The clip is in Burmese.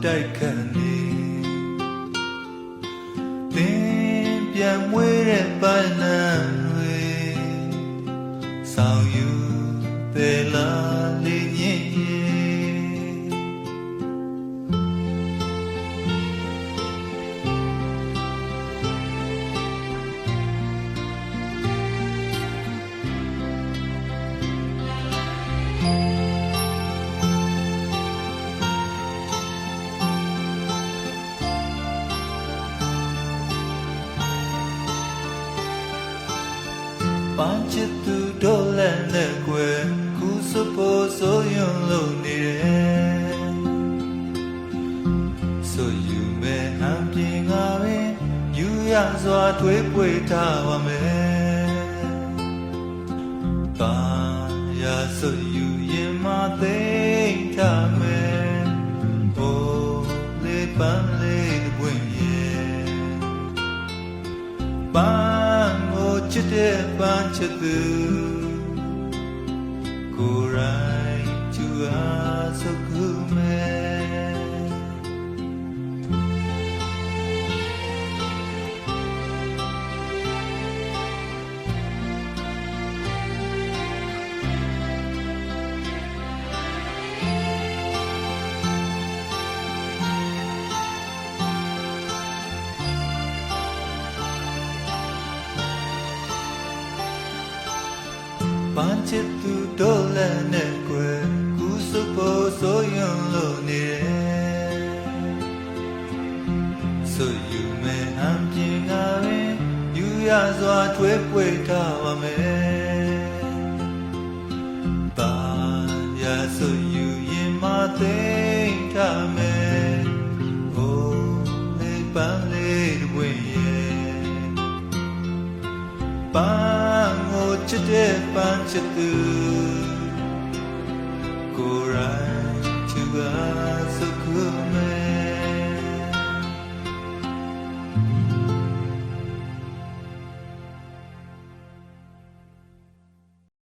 တိုက်ခတ်နေသင်ပြန်မွေးတဲ့ပန်းလန်းတွေဆောင်ယူတယ်လားလေးညင်ပန်းချစ်သူတို့လည်းနဲ့ကွယ်ခုစပေါ်ဆိုရွံ့လို့နေတယ်ဆိုယူမဲ့ဟန်ပြင်းကပင်ယူရစွာထွေးပွေထားပါမယ်ပန်းရဆိုယူရင်မသိထားမယ်ဟိုလေးပန်းလေးပွင့်ရဲ့ပန်းချစ်တဲ့ပန်းချစ်သူကိုယ်ရိုင်းကျူအားစကူမဲ့ပန်းချစ်သူတို့လည်းနဲ့ကွယ်ခုစပေါ်ဆိုရွံ့လို့နေတယ်ဆိုယူမဲ့ဟန်ပြင်းကပင်ယူရစွာထွေးပွေထားပါမယ်ပန်းရဆိုယူရင်မသိထားမယ်ဟိုလေးပန်းလေးတွေဝင်ရဲ့ပန်းချစ်တဲ့ပန်းချစ်သူ